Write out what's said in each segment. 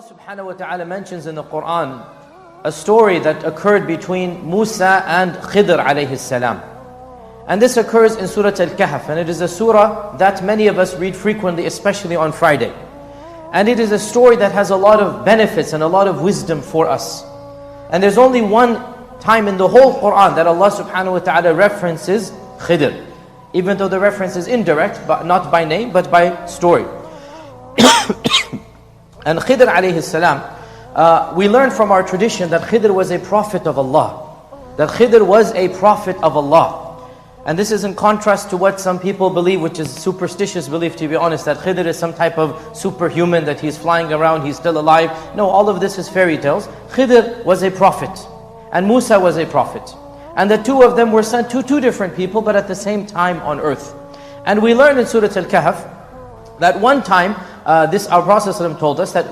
subhanahu wa ta'ala mentions in the Quran a story that occurred between Musa and Khidhr alayhi salam. And this occurs in Surah Al-Kahf, and it is a surah that many of us read frequently, especially on Friday. And it is a story that has a lot of benefits and a lot of wisdom for us. And there's only one time in the whole Quran that Allah subhanahu wa ta'ala references Khidhr, even though the reference is indirect, but not by name, but by story. And Khidhr alayhi salam, we learn from our tradition that Khidhr was a prophet of Allah. That Khidhr was a prophet of Allah. And this is in contrast to what some people believe, which is superstitious belief, to be honest, that Khidhr is some type of superhuman, that he's flying around, he's still alive. No, all of this is fairy tales. Khidhr was a prophet, and Musa was a prophet. And the two of them were sent to two different people, but at the same time on earth. And we learn in Surah Al-Kahf that one time, our Prophet ﷺ told us that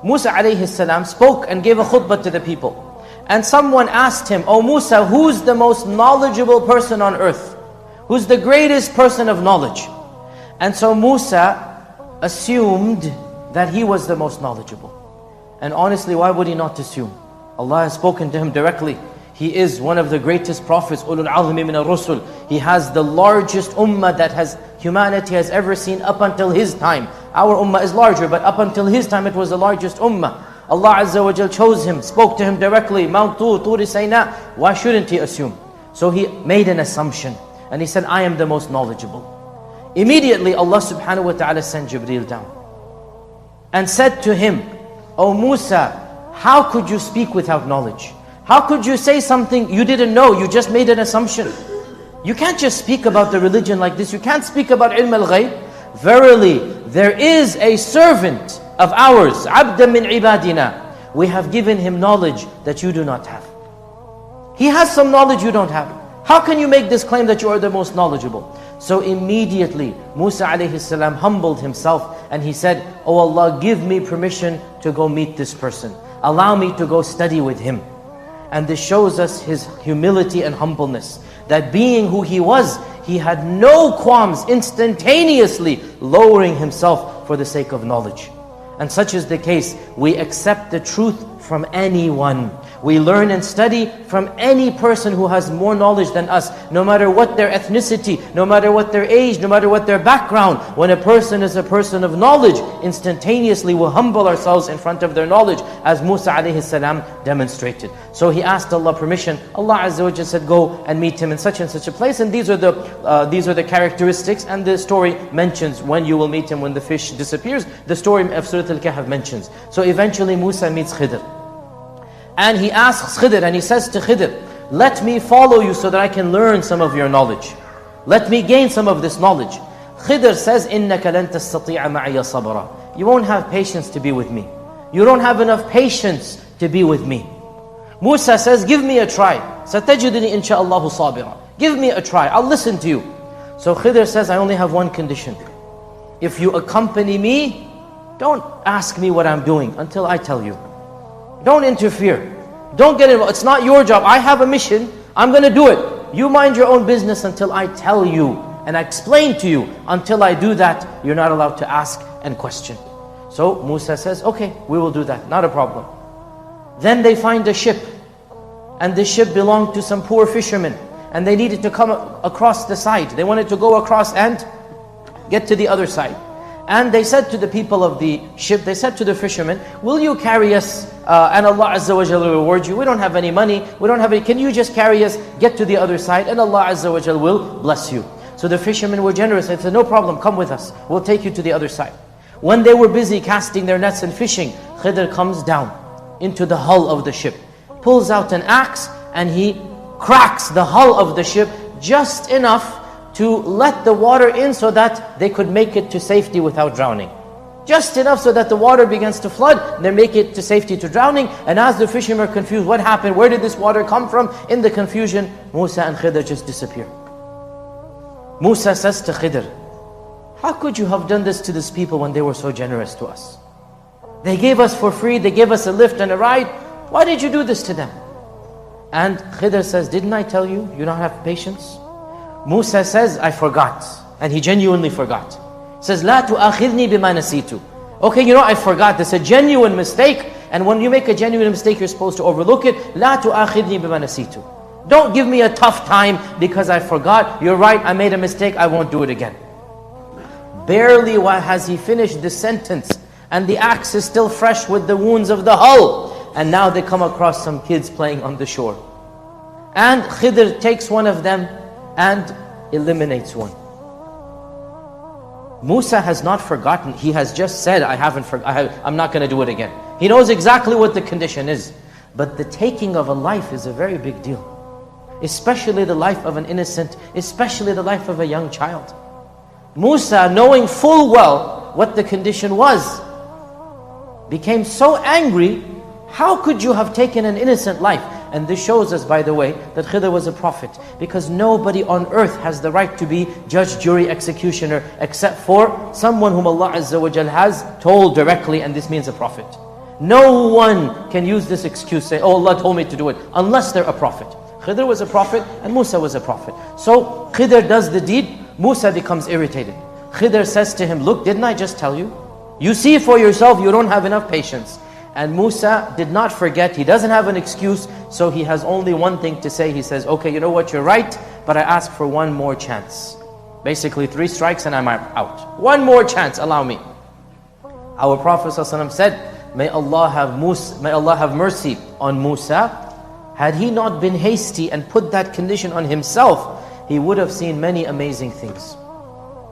Musa alayhi salam spoke and gave a khutbah to the people. And someone asked him, "Oh Musa, who's the most knowledgeable person on earth? Who's the greatest person of knowledge?" And so Musa assumed that he was the most knowledgeable. And honestly, why would he not assume? Allah has spoken to him directly. He is one of the greatest prophets, ulul azmi min ar-rusul. He has the largest ummah that humanity has ever seen up until his time. Our ummah is larger, but up until his time it was the largest ummah. Allah Azza wa Jal chose him, spoke to him directly, Mount Tur Sinai. Why shouldn't he assume? So he made an assumption, and he said, "I am the most knowledgeable." Immediately Allah subhanahu wa ta'ala sent Jibreel down and said to him, "Oh Musa, how could you speak without knowledge? How could you say something you didn't know? You just made an assumption. You can't just speak about the religion like this. You can't speak about ilm al-ghayb. Verily, there is a servant of ours, abdan min ibadina. We have given him knowledge that you do not have. He has some knowledge you don't have. How can you make this claim that you are the most knowledgeable?" So immediately Musa alayhi salam humbled himself and he said, "Oh Allah, give me permission to go meet this person. Allow me to go study with him." And this shows us his humility and humbleness. That being who he was, he had no qualms, instantaneously lowering himself for the sake of knowledge. And such is the case. We accept the truth from anyone. We learn and study from any person who has more knowledge than us, no matter what their ethnicity, no matter what their age, no matter what their background. When a person is a person of knowledge, instantaneously we humble ourselves in front of their knowledge, as Musa alayhi salam demonstrated. So he asked Allah permission. Allah Azza wa Jalla said, "Go and meet him in such and such a place." And these are the characteristics, and the story mentions when you will meet him when the fish disappears. The story of Surah Al-Kahf mentions. So eventually Musa meets Khidhr. And he asks Khidhr, and he says to Khidhr, "Let me follow you so that I can learn some of your knowledge. Let me gain some of this knowledge." Khidhr says, "إِنَّكَ لَن تَسْتَطِيعَ مَعِيَ صَبْرًا." You won't have patience to be with me. You don't have enough patience to be with me. Musa says, "Give me a try. سَتَجِدُنِي إِنْ شَاءَ اللَّهُ صَابِرًا." Give me a try, I'll listen to you. So Khidhr says, "I only have one condition. If you accompany me, don't ask me what I'm doing until I tell you. Don't interfere. Don't get involved. It's not your job. I have a mission. I'm going to do it. You mind your own business until I tell you and I explain to you. Until I do that, you're not allowed to ask and question." So Musa says, "Okay, we will do that. Not a problem." Then they find a ship. And the ship belonged to some poor fishermen. And they needed to come across the side. They wanted to go across and get to the other side. And they said to the people of the ship, they said to the fishermen, "Will you carry us and Allah Azza wa Jalla will reward you? We don't have any money, we don't have any, can you just carry us, get to the other side, and Allah Azza wa Jalla will bless you." So the fishermen were generous. They said, "No problem, come with us. We'll take you to the other side." When they were busy casting their nets and fishing, Khidr comes down into the hull of the ship, pulls out an axe, and he cracks the hull of the ship just enough to let the water in so that they could make it to safety without drowning. Just enough so that the water begins to flood, they make it to safety to drowning. And as the fishermen are confused, what happened? Where did this water come from? In the confusion, Musa and Khidr just disappear. Musa says to Khidr, "How could you have done this to these people when they were so generous to us? They gave us for free, they gave us a lift and a ride. Why did you do this to them?" And Khidr says, "Didn't I tell you, you don't have patience?" Musa says, "I forgot." And he genuinely forgot. He says, "La tu'akhidni bima nasitu." Okay, you know, I forgot. This is a genuine mistake. And when you make a genuine mistake, you're supposed to overlook it. لا تؤاخذني بما نسيت. Don't give me a tough time because I forgot. You're right, I made a mistake, I won't do it again. Barely has he finished this sentence, and the axe is still fresh with the wounds of the hull. And now they come across some kids playing on the shore. And Khidr takes one of them and eliminates one. Musa has not forgotten. He has just said, I'm not going to do it again. He knows exactly what the condition is. But the taking of a life is a very big deal. Especially the life of an innocent, especially the life of a young child. Musa, knowing full well what the condition was, became so angry. How could you have taken an innocent life? And this shows us, by the way, that Khidr was a prophet. Because nobody on earth has the right to be judge, jury, executioner, except for someone whom Allah Azza wa Jal has told directly, and this means a prophet. No one can use this excuse, say, oh, Allah told me to do it, unless they're a prophet. Khidr was a prophet, and Musa was a prophet. So Khidr does the deed, Musa becomes irritated. Khidr says to him, look, didn't I just tell you? You see for yourself, you don't have enough patience. And Musa did not forget, he doesn't have an excuse, so he has only one thing to say. He says, okay, you know what, you're right, but I ask for one more chance. Basically 3 strikes and I'm out. One more chance, allow me. Our Prophet ﷺ said, may Allah have mercy on Musa. Had he not been hasty and put that condition on himself, he would have seen many amazing things.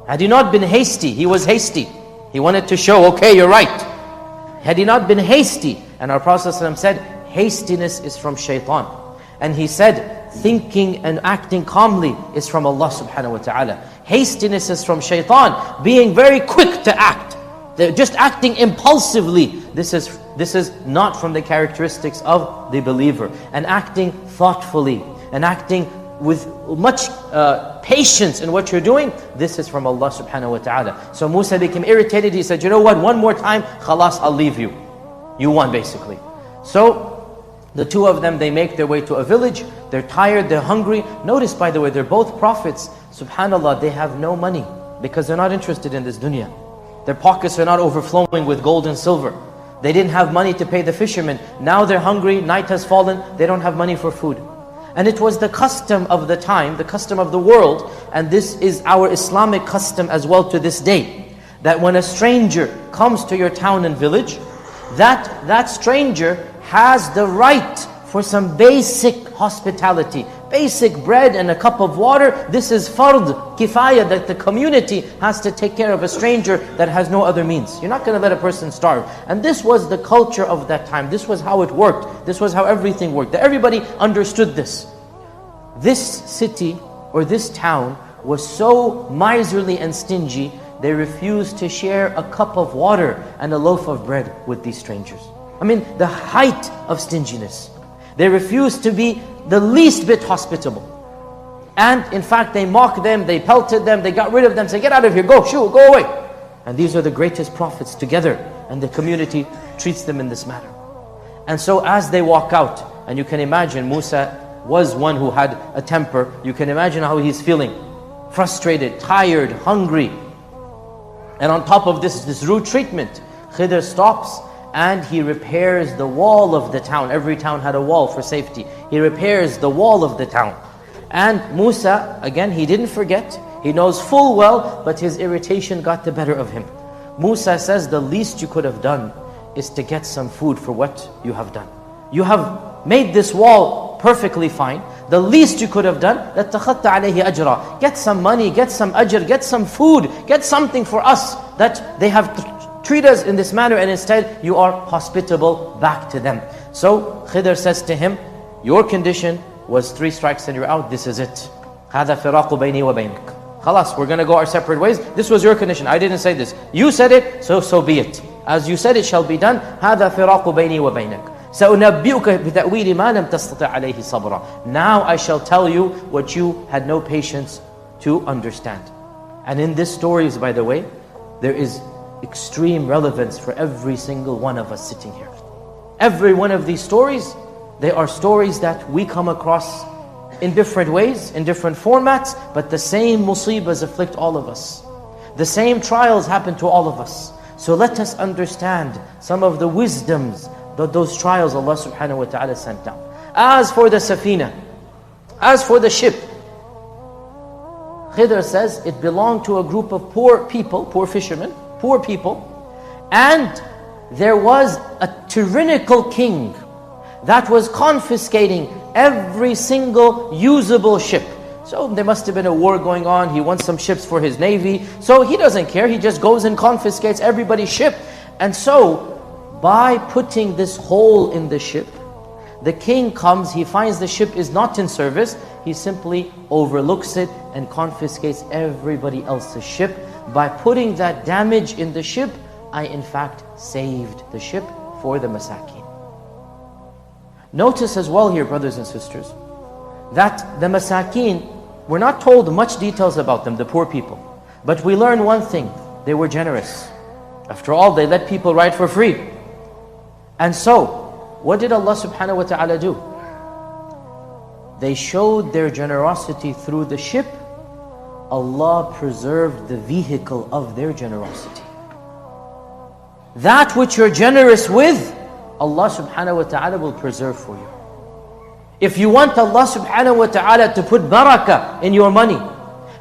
Had he not been hasty, he was hasty. He wanted to show, okay, you're right. Had he not been hasty, and our Prophet ﷺ said, hastiness is from shaitan. And he said, thinking and acting calmly is from Allah subhanahu wa ta'ala. Hastiness is from shaitan, being very quick to act. Just acting impulsively. This is not from the characteristics of the believer. And acting thoughtfully, and acting with much patience in what you're doing, this is from Allah subhanahu wa ta'ala. So Musa became irritated. He said, you know what, one more time, khalas, I'll leave you. You won, basically. So the two of them, they make their way to a village. They're tired, they're hungry. Notice, by the way, they're both prophets. SubhanAllah, they have no money because they're not interested in this dunya. Their pockets are not overflowing with gold and silver. They didn't have money to pay the fishermen. Now they're hungry, night has fallen, they don't have money for food. And it was the custom of the time, the custom of the world, and this is our Islamic custom as well to this day, that when a stranger comes to your town and village, that stranger has the right for some basic hospitality, basic bread and a cup of water. This is fard, kifaya, that the community has to take care of a stranger that has no other means. You're not going to let a person starve. And this was the culture of that time. This was how it worked. This was how everything worked. Everybody understood this. This city or this town was so miserly and stingy, they refused to share a cup of water and a loaf of bread with these strangers. I mean, the height of stinginess. They refused to be the least bit hospitable. And in fact, they mocked them, they pelted them, they got rid of them, said, get out of here, go, shoo, go away. And these are the greatest prophets together, and the community treats them in this manner. And so as they walk out, and you can imagine Musa was one who had a temper, you can imagine how he's feeling. Frustrated, tired, hungry. And on top of this rude treatment, Khidr stops and he repairs the wall of the town. Every town had a wall for safety. He repairs the wall of the town. And Musa, again, he didn't forget. He knows full well, but his irritation got the better of him. Musa says, the least you could have done is to get some food for what you have done. You have made this wall perfectly fine. The least you could have done, لَاتَّخَذْتَ عَلَيْهِ أَجْرًا. Get some money, get some ajr, get some food, get something for us that they have treat us in this manner, and instead you are hospitable back to them. So Khidr says to him, your condition was 3 strikes and you're out, this is it. هَذَا فِرَاقُ بَيْنِي وَبَيْنِكَ. Khalas, we're going to go our separate ways. This was your condition, I didn't say this. You said it, so be it. As you said, it shall be done. هَذَا فِرَاقُ بَيْنِي وَبَيْنِكَ. سَأُنَبِّئُكَ بِتَأْوِيلِ مَا لَمْ تَسْتَطِعْ عَلَيْهِ صَبْرًا. Now I shall tell you what you had no patience to understand. And in this stories, by the way, there is extreme relevance for every single one of us sitting here. Every one of these stories, they are stories that we come across in different ways, in different formats, but the same musibahs afflict all of us. The same trials happen to all of us. So let us understand some of the wisdoms that those trials Allah subhanahu wa ta'ala sent down. As for the safina, as for the ship, Khidr says it belonged to a group of poor people, poor fishermen, poor people. And there was a tyrannical king that was confiscating every single usable ship. So there must have been a war going on. He wants some ships for his navy. So he doesn't care. He just goes and confiscates everybody's ship. And so by putting this hole in the ship, the king comes, he finds the ship is not in service. He simply overlooks it and confiscates everybody else's ship. By putting that damage in the ship, I in fact saved the ship for the masakin. Notice as well here, brothers and sisters, that the masakin, we're not told much details about them, the poor people. But we learn one thing, they were generous. After all, they let people ride for free. And so, what did Allah subhanahu wa ta'ala do? They showed their generosity through the ship. Allah preserved the vehicle of their generosity. That which you're generous with, Allah subhanahu wa ta'ala will preserve for you. If you want Allah subhanahu wa ta'ala to put barakah in your money,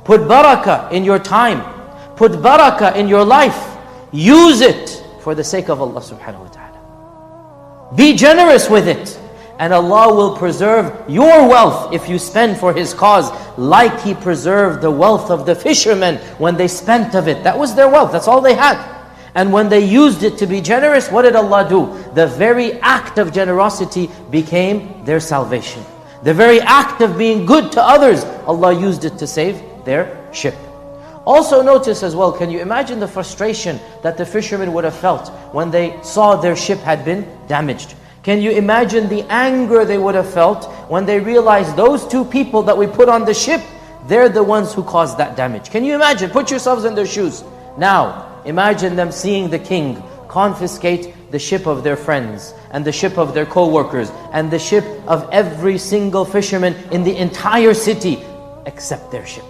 put barakah in your time, put barakah in your life, use it for the sake of Allah subhanahu wa ta'ala. Be generous with it, and Allah will preserve your wealth if you spend for His cause, like He preserved the wealth of the fishermen when they spent of it. That was their wealth, that's all they had. And when they used it to be generous, what did Allah do? The very act of generosity became their salvation. The very act of being good to others, Allah used it to save their ship. Also notice as well, can you imagine the frustration that the fishermen would have felt when they saw their ship had been damaged? Can you imagine the anger they would have felt when they realized those two people that we put on the ship, they're the ones who caused that damage? Can you imagine? Put yourselves in their shoes. Now, imagine them seeing the king confiscate the ship of their friends and the ship of their co-workers and the ship of every single fisherman in the entire city except their ship.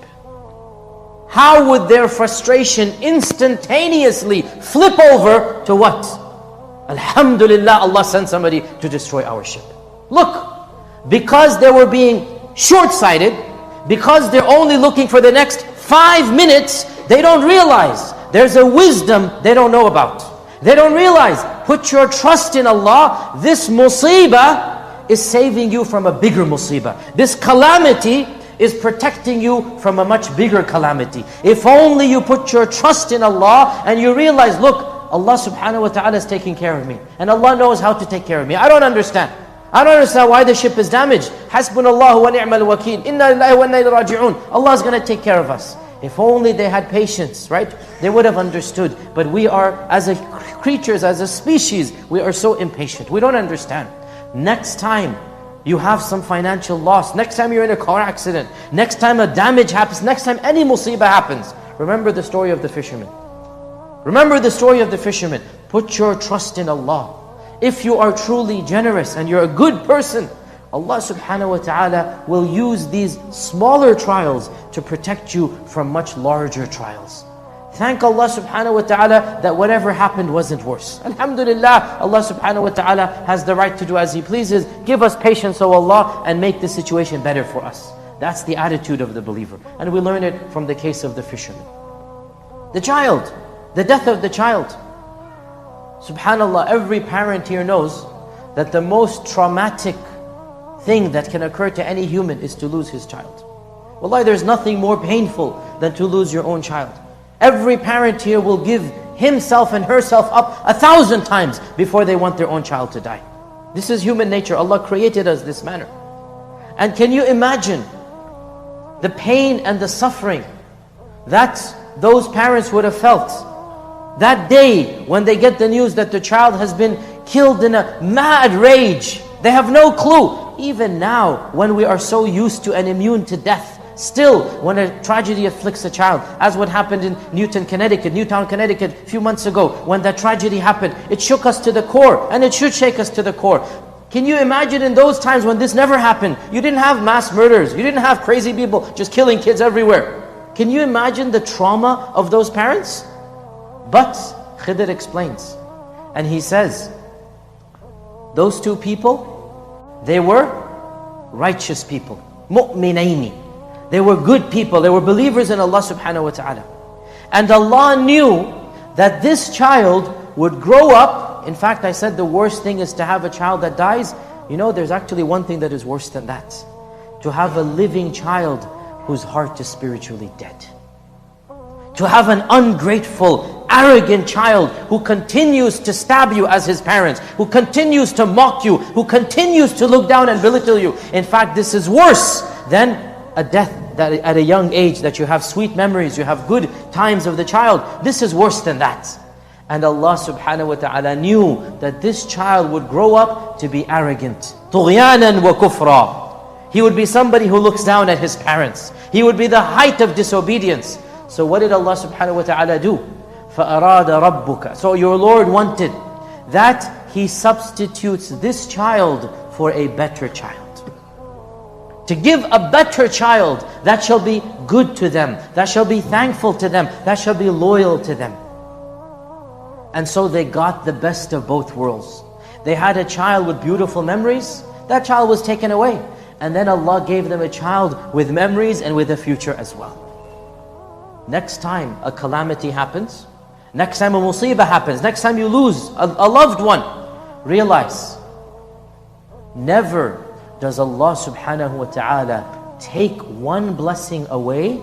How would their frustration instantaneously flip over to what? Alhamdulillah, Allah sent somebody to destroy our ship. Look, because they were being short-sighted, because they're only looking for the next 5 minutes, they don't realize there's a wisdom they don't know about. They don't realize, put your trust in Allah, this musibah is saving you from a bigger musibah. This calamity is protecting you from a much bigger calamity. If only you put your trust in Allah and you realize, look, Allah subhanahu wa ta'ala is taking care of me. And Allah knows how to take care of me. I don't understand. I don't understand why the ship is damaged. Hasbunallahu wa ni'mal wakeel. Inna lillahi wa inna ilayhi raji'un. Allah is going to take care of us. If only they had patience, right? They would have understood. But we are, as a creatures, as a species, we are so impatient. We don't understand. Next time you have some financial loss, next time you're in a car accident, next time a damage happens, next time any musibah happens, remember the story of the fisherman. Remember the story of the fisherman. Put your trust in Allah. If you are truly generous and you're a good person, Allah subhanahu wa ta'ala will use these smaller trials to protect you from much larger trials. Thank Allah subhanahu wa ta'ala that whatever happened wasn't worse. Alhamdulillah, Allah subhanahu wa ta'ala has the right to do as He pleases. Give us patience, O Allah, and make the situation better for us. That's the attitude of the believer. And we learn it from the case of the fisherman. The child, the death of the child. Subhanallah, every parent here knows that the most traumatic thing that can occur to any human is to lose his child. Wallahi, there's nothing more painful than to lose your own child. Every parent here will give himself and herself up 1,000 times before they want their own child to die. This is human nature. Allah created us this manner. And can you imagine the pain and the suffering that those parents would have felt that day when they get the news that the child has been killed in a mad rage? They have no clue. Even now, when we are so used to and immune to death, still, when a tragedy afflicts a child, as what happened in Newtown, Connecticut a few months ago, when that tragedy happened, it shook us to the core, and it should shake us to the core. Can you imagine in those times when this never happened? You didn't have mass murders, you didn't have crazy people just killing kids everywhere. Can you imagine the trauma of those parents? But Khidr explains. And he says, those two people, they were righteous people. Mu'minaini. They were good people. They were believers in Allah subhanahu wa ta'ala. And Allah knew that this child would grow up. In fact, I said the worst thing is to have a child that dies. You know, there's actually one thing that is worse than that. To have a living child whose heart is spiritually dead. To have an ungrateful, arrogant child who continues to stab you as his parents, who continues to mock you, who continues to look down and belittle you. In fact, this is worse than a death that at a young age, that you have sweet memories, you have good times of the child. This is worse than that. And Allah subhanahu wa ta'ala knew that this child would grow up to be arrogant. طُغْيَانًا وَكُفْرًا. He would be somebody who looks down at his parents. He would be the height of disobedience. So what did Allah subhanahu wa ta'ala do? فَأَرَادَ رَبُّكَ. So your Lord wanted that He substitutes this child for a better child. To give a better child that shall be good to them, that shall be thankful to them, that shall be loyal to them. And so they got the best of both worlds. They had a child with beautiful memories. That child was taken away. And then Allah gave them a child with memories and with a future as well. Next time a calamity happens, next time a musibah happens, next time you lose a loved one, realize, never does Allah subhanahu wa ta'ala take one blessing away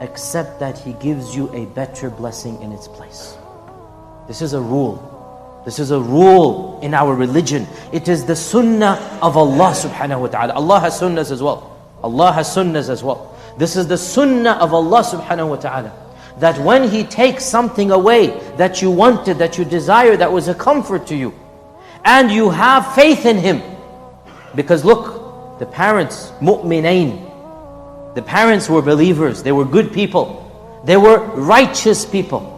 except that He gives you a better blessing in its place. This is a rule. This is a rule in our religion. It is the sunnah of Allah subhanahu wa ta'ala. Allah has sunnahs as well. Allah has sunnahs as well. This is the sunnah of Allah subhanahu wa ta'ala. That when He takes something away that you wanted, that you desired, that was a comfort to you, and you have faith in Him. Because look, the parents, mu'minain, the parents were believers, they were good people, they were righteous people.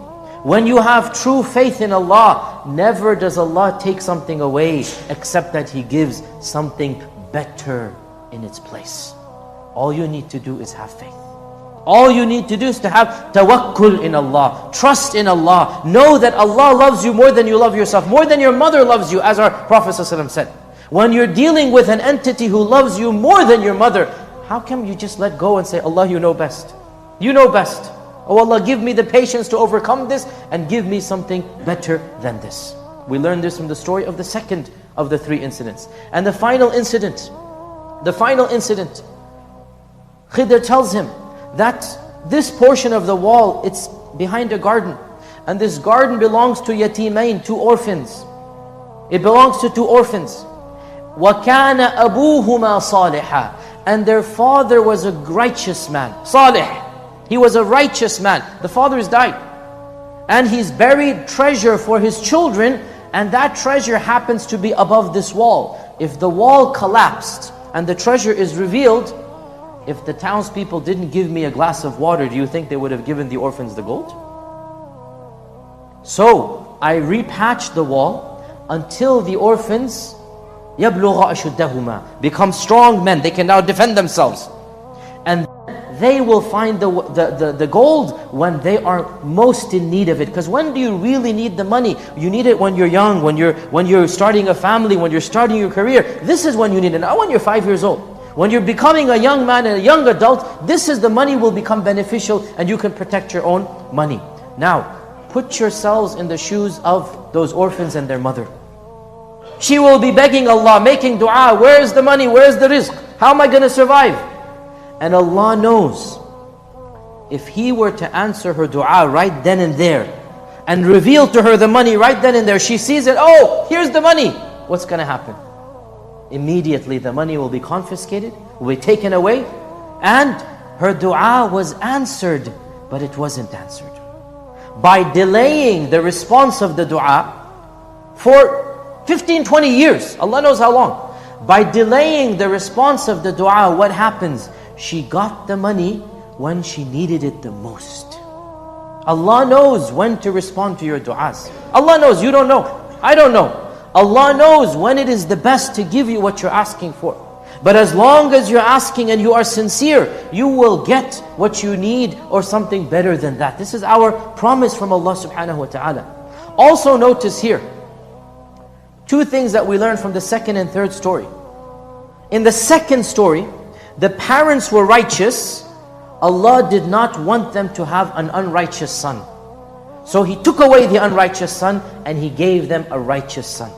When you have true faith in Allah, never does Allah take something away except that He gives something better in its place. All you need to do is have faith. All you need to do is to have tawakkul in Allah, trust in Allah, know that Allah loves you more than you love yourself, more than your mother loves you, as our Prophet ﷺ said. When you're dealing with an entity who loves you more than your mother, how come you just let go and say, Allah, you know best. You know best. Oh Allah, give me the patience to overcome this and give me something better than this. We learn this from the story of the second of the three incidents. And the final incident, Khidr tells him that this portion of the wall, it's behind a garden. And this garden belongs to yatimain, two orphans. It belongs to two orphans. وَكَانَ أَبُوهُمَا صَالِحًا. And their father was a righteous man. Salih. He was a righteous man. The father has died. And he's buried treasure for his children, and that treasure happens to be above this wall. If the wall collapsed and the treasure is revealed, if the townspeople didn't give me a glass of water, do you think they would have given the orphans the gold? So I repatched the wall until the orphans يَبْلُغَ أَشُدَّهُمَا become strong men. They can now defend themselves. And they will find the gold when they are most in need of it. Because when do you really need the money? You need it when you're young, when you're starting a family, when you're starting your career. This is when you need it, not when you're 5 years old. When you're becoming a young man and a young adult, this is the money will become beneficial and you can protect your own money. Now, put yourselves in the shoes of those orphans and their mother. She will be begging Allah, making dua, where's the money, where's the rizq? How am I going to survive? And Allah knows, if He were to answer her dua right then and there, and reveal to her the money right then and there, she sees it, oh, here's the money. What's going to happen? Immediately the money will be confiscated, will be taken away, and her dua was answered, but it wasn't answered. By delaying the response of the dua for 15, 20 years, Allah knows how long. By delaying the response of the dua, what happens? She got the money when she needed it the most. Allah knows when to respond to your du'as. Allah knows, you don't know. I don't know. Allah knows when it is the best to give you what you're asking for. But as long as you're asking and you are sincere, you will get what you need or something better than that. This is our promise from Allah subhanahu wa ta'ala. Also notice here, two things that we learn from the second and third story. In the second story, the parents were righteous. Allah did not want them to have an unrighteous son. So He took away the unrighteous son and He gave them a righteous son.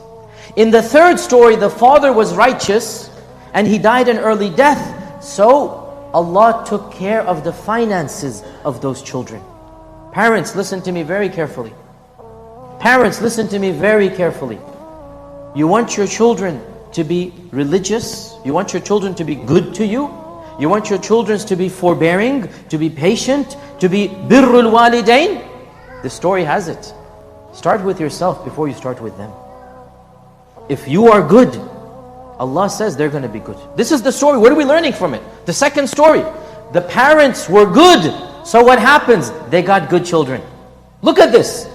In the third story, the father was righteous and he died an early death. So Allah took care of the finances of those children. Parents, listen to me very carefully. Parents, listen to me very carefully. You want your children to be religious? You want your children to be good to you? You want your children to be forbearing, to be patient, to be birrul walidain? The story has it. Start with yourself before you start with them. If you are good, Allah says they're going to be good. This is the story. What are we learning from it? The second story. The parents were good. So what happens? They got good children. Look at this.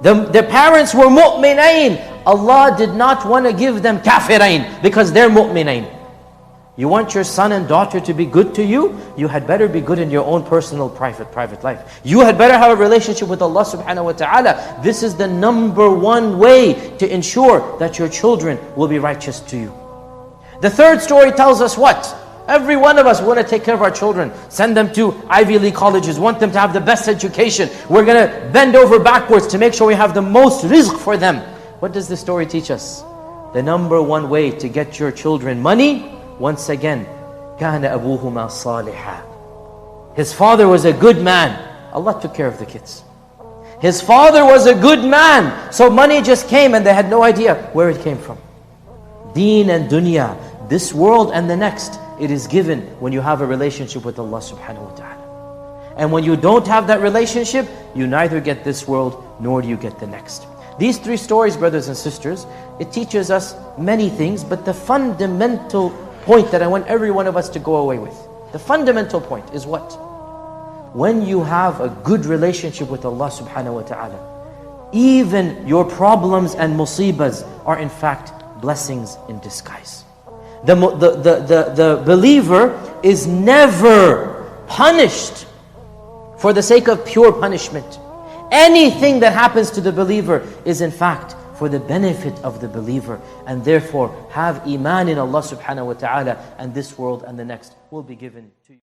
The parents were mu'minain. Allah did not want to give them kafirain because they're mu'minain. You want your son and daughter to be good to you? You had better be good in your own personal, private life. You had better have a relationship with Allah subhanahu wa ta'ala. This is the number one way to ensure that your children will be righteous to you. The third story tells us what? Every one of us want to take care of our children, send them to Ivy League colleges, want them to have the best education. We're going to bend over backwards to make sure we have the most rizq for them. What does this story teach us? The number one way to get your children money, once again, كَانَ أَبُوهُمَا صَالِحًا. His father was a good man. Allah took care of the kids. His father was a good man. So money just came and they had no idea where it came from. Deen and dunya, this world and the next, it is given when you have a relationship with Allah subhanahu wa ta'ala. And when you don't have that relationship, you neither get this world nor do you get the next. These three stories, brothers and sisters, it teaches us many things, but the fundamental point that I want every one of us to go away with, the fundamental point is what? When you have a good relationship with Allah subhanahu wa ta'ala, even your problems and musibahs are in fact blessings in disguise. The believer is never punished for the sake of pure punishment. Anything that happens to the believer is in fact for the benefit of the believer. And therefore have iman in Allah subhanahu wa ta'ala, and this world and the next will be given to you.